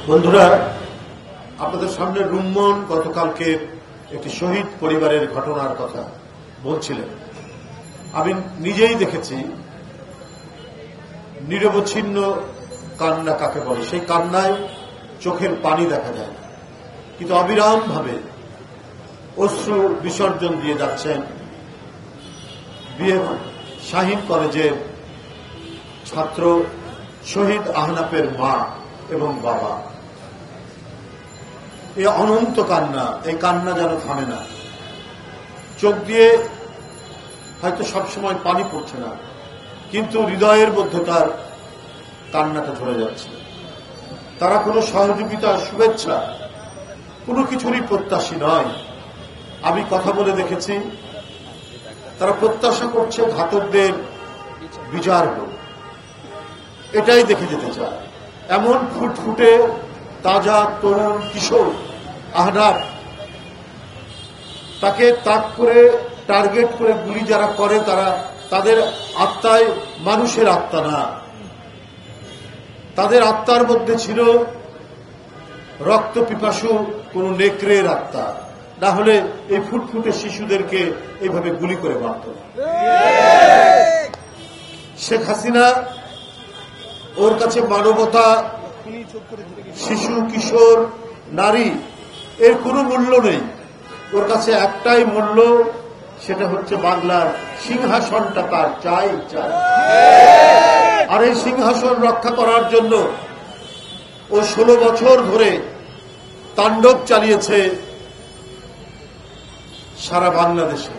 বন্ধুরা, আপনাদের সামনে রুম্মন গতকালকে একটি শহীদ পরিবারের ঘটনার কথা বলছিলেন। আমি নিজেই দেখেছি নিরবচ্ছিন্ন কান্না কাকে বলে, সেই কান্নায় চোখের পানি দেখা যায় না, কিন্তু অবিরামভাবে অশ্রু বিসর্জন দিয়ে যাচ্ছেন বিএম শাহীন কলেজের ছাত্র শহীদ আহনাফের মা এবং বাবা। এই অনন্ত কান্না, এই কান্না যেন থামে না। চোখ দিয়ে হয়তো সবসময় পানি পড়ছে না, কিন্তু হৃদয়ের মধ্যে তার কান্নাটা ঝরে যাচ্ছে। তারা কোনো সহযোগিতা, শুভেচ্ছা, কোনো কিছুরই প্রত্যাশী নয়। আমি কথা বলে দেখেছি, তারা প্রত্যাশা করছে ঘাতকদের বিচার হোক, এটাই দেখে যেতে চায়। এমন ফুটফুটে তাজা তরুণ কিশোর আহনাফ, তাকে তাক করে টার্গেট করে গুলি যারা করে, তাদের আত্মায় মানুষের আত্মা না, তাদের আত্মার মধ্যে ছিল রক্ত পিপাসু কোন নেকড়ের আত্মা। না হলে এই ফুটফুটে শিশুদেরকে এইভাবে গুলি করে মারত না। শেখ হাসিনা, ওর কাছে মানবতা, শিশু, কিশোর, নারী এর কোনো মূল্য নেই। ওর কাছে একটাই মূল্য, সেটা হচ্ছে বাংলার সিংহাসনটা তার চাই চাই। আর এই সিংহাসন রক্ষা করার জন্য ও 16 বছর ধরে তাণ্ডব চালিয়েছে সারা বাংলাদেশে।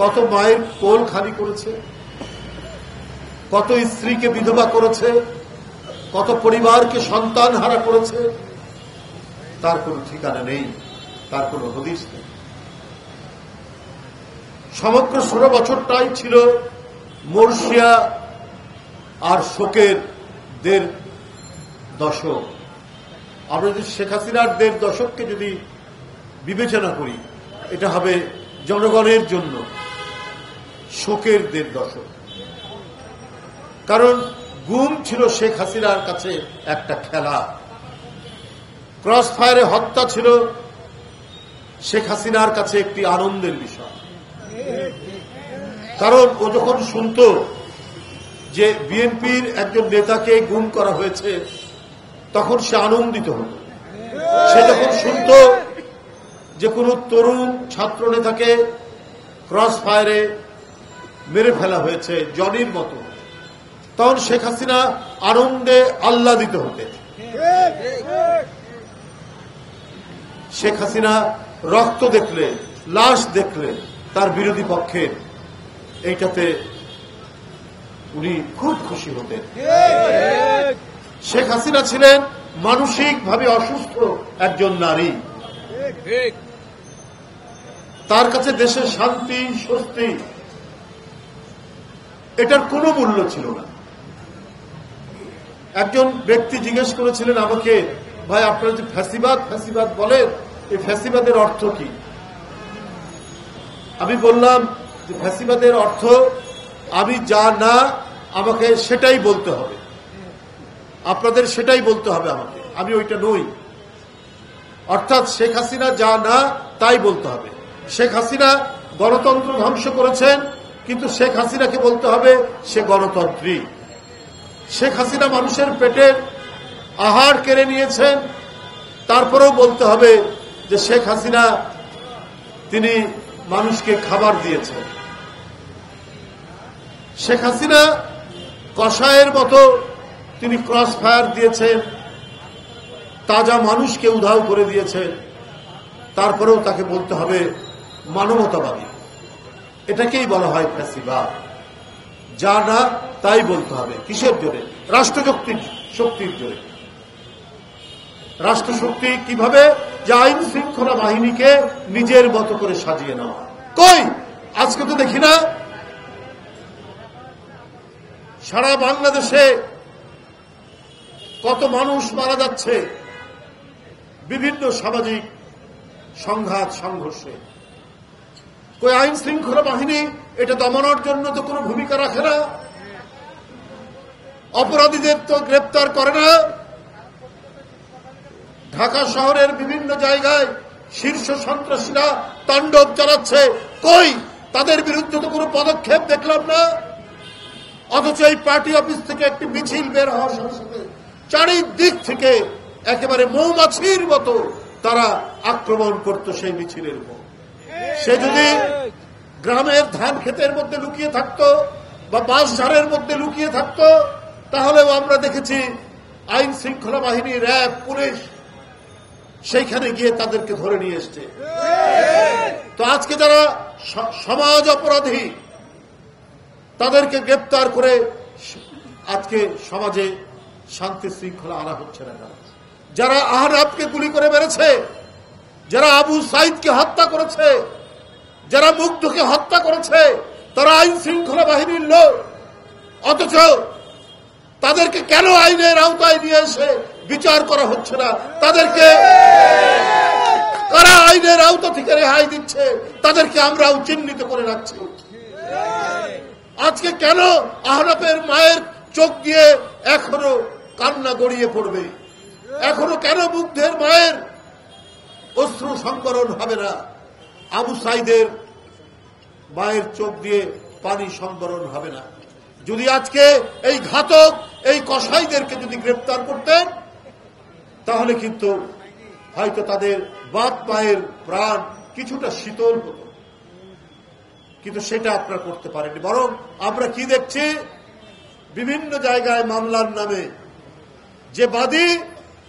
কত মায়ের কোল খালি করেছে, কত স্ত্রীকে বিধবা করেছে, কত পরিবারকে সন্তান হারা করেছে, তার কোনো ঠিকানা নেই, তার কোনো হদিস নেই। সমগ্র 16 বছরটাই ছিল মর্শিয়া আর শোকের 1.5 দশক। আমরা যদি শেখ হাসিনার 1.5 দশককে যদি বিবেচনা করি, এটা হবে জনগণের জন্য শোকের 1.5 দশক। কারণ গুম ছিল শেখ হাসিনার কাছে একটা খেলা, ক্রস ফায়ারে হত্যা ছিল শেখ হাসিনার কাছে একটি আনন্দের বিষয়। কারণ ও যখন শুনত যে বিএনপির একজন নেতাকে গুম করা হয়েছে, তখন সে আনন্দিত হতো। সে যখন শুনত যে কোন তরুণ ছাত্র নেতাকে ক্রস ফায়ারে মেরে ফেলা হয়েছে জনির মতো, তখন শেখ হাসিনা আনন্দে আহ্লাদিত হতেন। শেখ হাসিনা রক্ত দেখলে, লাশ দেখলে তার বিরোধী পক্ষের, এইটাতে উনি খুব খুশি হতেন। শেখ হাসিনা ছিলেন মানসিকভাবে অসুস্থ একজন নারী। তার কাছে দেশের শান্তি, স্বস্তি, এটার কোনো মূল্য ছিল না। একজন ব্যক্তি জিজ্ঞেস করেছিলেন আমাকে, ভাই আপনারা যে ফ্যাসিবাদ ফ্যাসিবাদ বলেন, এই ফ্যাসিবাদের অর্থ কি? আমি বললাম যে ফ্যাসিবাদের অর্থ আমি যা না, আমাকে সেটাই বলতে হবে, আপনাদের সেটাই বলতে হবে আমাকে, আমি ওইটা নই। অর্থাৎ শেখ হাসিনা যা না তাই বলতে হবে। শেখ হাসিনা গণতন্ত্র ধ্বংস করেছেন, কিন্তু শেখ হাসিনাকে বলতে হবে সে গণতন্ত্রী। শেখ হাসিনা মানুষের পেটের আহার কেড়ে নিয়েছেন, তারপরেও বলতে হবে যে শেখ হাসিনা তিনি মানুষকে খাবার দিয়েছেন। শেখ হাসিনা কসাইয়ের মতো তিনি ক্রস ফায়ার দিয়েছেন, তাজা মানুষকে উধাও করে দিয়েছেন, তারপরেও তাকে বলতে হবে মানবতাবাদী। এটাকেই বলা হয় ফ্যাসিবাদ। যা না তাই বলতে হবে। কিসের জোরে? রাষ্ট্রশক্তির জোরে। রাষ্ট্রশক্তি কিভাবে? যে আইন শৃঙ্খলা বাহিনীকে নিজের মতো করে সাজিয়ে নেওয়া। কই আজকে তো দেখি না, সারা বাংলাদেশে কত মানুষ মারা যাচ্ছে বিভিন্ন সামাজিক সংঘাত, সংঘর্ষে। কই আইন শৃঙ্খলা বাহিনী এটা দমনের জন্য তো কোনো ভূমিকা রাখে না, অপরাধীদের তো গ্রেপ্তার করে না। ঢাকা শহরের বিভিন্ন জায়গায় শীর্ষ সন্ত্রাসীরা তাণ্ডব চালাচ্ছে, কই তাদের বিরুদ্ধে তো কোনো পদক্ষেপ দেখলাম না। অথচ এই পার্টি অফিস থেকে একটি মিছিল বের হওয়ার সাথে সাথে চারিদিক থেকে একেবারে মৌমাছির মতো তারা আক্রমণ করত সেই মিছিলের উপর। সে যদি গ্রামের ধান ক্ষেতের মধ্যে লুকিয়ে থাকতো বা বাঁশঝাড়ের মধ্যে লুকিয়ে থাকতো, তাহলেও আমরা দেখেছি আইন শৃঙ্খলা বাহিনী, র্যাব, পুলিশ সেইখানে গিয়ে তাদেরকে ধরে নিয়ে এসছে। তো আজকে যারা সমাজ অপরাধী তাদেরকে গ্রেপ্তার করে আজকে সমাজে শান্তি শৃঙ্খলা আনা হচ্ছে না। যারা আহনাফকে গুলি করে মেরেছে, যারা আবু সাইদকে হত্যা করেছে, যারা মুগ্ধকে হত্যা করেছে, তারা আইন শৃঙ্খলা বাহিনীর লোক। অথচ তাদেরকে কেন আইনের আওতায় নিয়ে এসে বিচার করা হচ্ছে না? তাদেরকে কারা আইনের আওতা থেকে রেহাই দিচ্ছে, তাদেরকে আমরাও চিহ্নিত করে রাখছি। আজকে কেন আহনাফের মায়ের চোখ দিয়ে এখনো কান্না গড়িয়ে পড়বে? এখনো কেন মুগ্ধের মায়ের অশ্রু সংবরণ হবে না? আবু সাইদের মায়ের চোখ দিয়ে পানি সংবরণ হবে না? যদি আজকে এই ঘাতক, এই কসাইদেরকে যদি গ্রেপ্তার করতেন, তাহলে কিন্তু হয়তো তাদের বাপ মায়ের প্রাণ কিছুটা শীতল হতো। কিন্তু সেটা আপনারা করতে পারেননি। বরং আমরা কি দেখছি, বিভিন্ন জায়গায় মামলার নামে যে বাদী,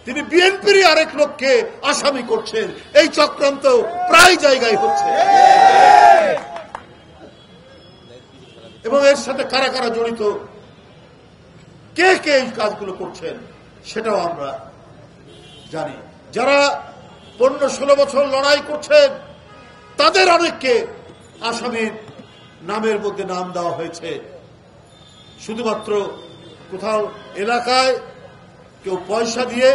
তিনি বিএনপির আরেক লোককে আসামি করছেন। এই চক্রান্ত প্রায় জায়গায় হচ্ছে, এবং এর সাথে কারা কারা জড়িত, কে কে এই কাজগুলো করছেন সেটাও আমরা জানি। যারা 15-16 বছর লড়াই করছেন, তাদের অনেককে আসামির নামের মধ্যে নাম দেওয়া হয়েছে। শুধুমাত্র কোথাও এলাকায় কেউ পয়সা দিয়ে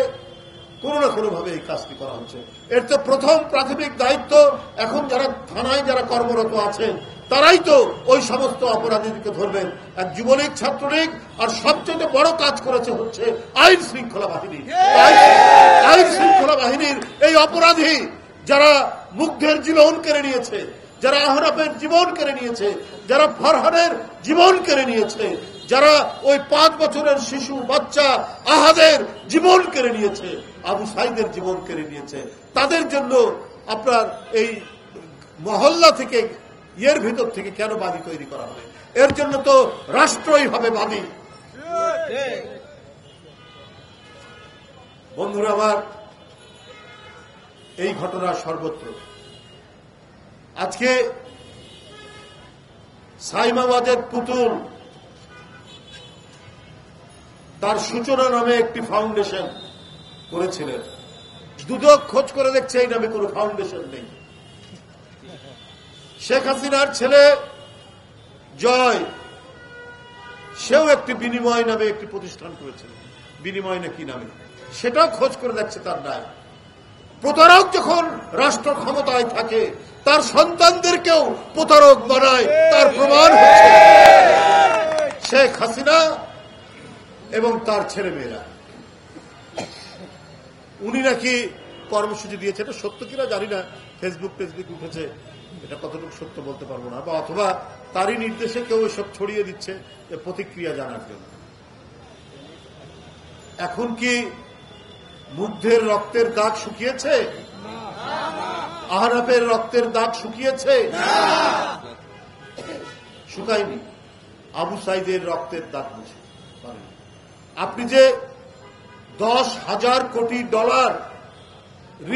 কোনো না কোনো ভাবে এই কাজটি করা হচ্ছে। এর তো প্রথম প্রাথমিক দায়িত্ব এখন যারা থানায় যারা কর্মরত আছেন, তারাই তো ওই সমস্ত অপরাধীদেরকে ধরবেন। এক যুবলীগ, ছাত্রলীগ, আর সবচেয়ে বড় কাজ করেছে হচ্ছে আইন শৃঙ্খলা বাহিনী। আইন শৃঙ্খলা বাহিনীর এই অপরাধী যারা মুগ্ধের জীবন কেড়ে নিয়েছে, যারা আহনাফের জীবন কেড়ে নিয়েছে, যারা ফরহানের জীবন কেড়ে নিয়েছে, যারা ওই 5 বছরের শিশু বাচ্চা আহাদের জীবন কেড়ে নিয়েছে, আবু সাইদের জীবন কেড়ে নিয়েছে, তাদের জন্য আপনার এই মহল্লা থেকে, এর ভিতর থেকে কেন বাদী তৈরি করা হবে? এর জন্য তো রাষ্ট্রই হবে বাদী। বন্ধুরা আমার, এই ঘটনা সর্বত্র। আজকে সাইমাবাদের পুতুল তার সূচনা নামে একটি ফাউন্ডেশন করেছিলেন। দুদক খোঁজ করে দেখছে এই নামে কোনো ফাউন্ডেশন নেই। শেখ হাসিনার ছেলে জয়, সেও একটি বিনিময় নামে একটি প্রতিষ্ঠান করেছিল। বিনিময় না কি নামে, সেটাও খোঁজ করে দেখছে তার নাই। প্রতারক যখন রাষ্ট্র ক্ষমতায় থাকে, তার সন্তানদেরকেও প্রতারক বানায়, তার প্রমাণ হচ্ছে শেখ হাসিনা এবং তার ছেলে মেয়েরা। উনি নাকি কর্মসূচি দিয়েছে, এটা সত্য কিনা জানি না, ফেসবুক উঠেছে, এটা কতটুকু সত্য বলতে পারবো না, বা অথবা তারই নির্দেশে কেউ এসব ছড়িয়ে দিচ্ছে প্রতিক্রিয়া জানার জন্য। এখন কি মুগ্ধের রক্তের দাগ শুকিয়েছে? আহনাফের রক্তের দাগ শুকিয়েছে? শুকায়নি। আবু সাইদের রক্তের দাগ মুছে। আপনি যে $10,000 কোটি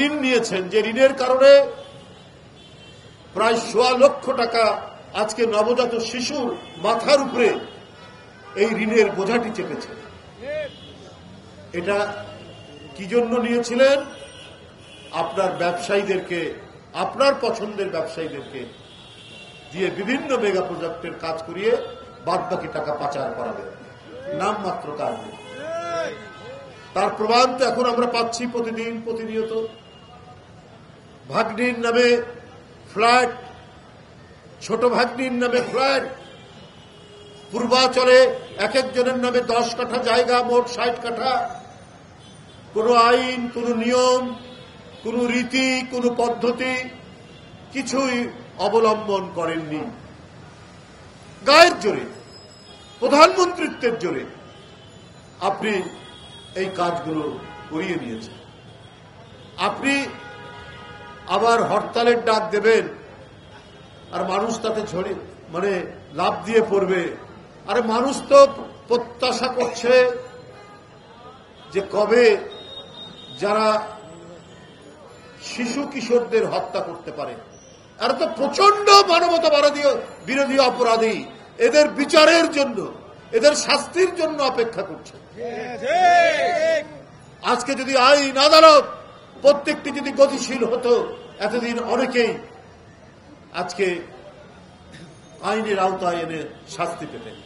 ঋণ নিয়েছেন, যে ঋণের কারণে প্রায় 1.25 লক্ষ টাকা আজকে নবজাত শিশুর মাথার উপরে এই ঋণের বোঝাটি চেপেছে, এটা কি জন্য নিয়েছিলেন? আপনার ব্যবসায়ীদেরকে, আপনার পছন্দের ব্যবসায়ীদেরকে দিয়ে বিভিন্ন মেগা প্রজেক্টের কাজ করিয়ে বাদবাকি টাকা পাচার করাবে, নামমাত্র কাজ। তার প্রমাণ তো এখন আমরা পাচ্ছি প্রতিদিন, প্রতিনিয়ত। ভাগ্নির নামে ফ্ল্যাট, ছোট ভাগ্নির নামে ফ্ল্যাট, পূর্বাচলে এক একজনের নামে 10 কাঠা জায়গা, মোট 60 কাঠা। কোনো আইন, কোনো নিয়ম, কোনো রীতি, কোনো পদ্ধতি কিছুই অবলম্বন করেননি। গায়ের জোরে, প্রধানমন্ত্রিত্বের জোরে আপনি এই কাজগুলো করিয়ে নিয়েছেন। আপনি আবার হরতালের ডাক দেবেন আর মানুষ তাতে লাভ দিয়ে পড়বে। আরে মানুষ তো প্রত্যাশা করছে যে কবে যারা শিশু কিশোরদের হত্যা করতে পারে, এরা তো প্রচন্ড মানবতা বিরোধী অপরাধী, এদের বিচারের জন্য, এদের শাস্তির জন্য অপেক্ষা করছে। আজকে যদি আইন আদালত প্রত্যেকটি যদি গতিশীল হতো, এতদিন অনেকেই আজকে আইনের আওতায় এনে শাস্তি পেতেন।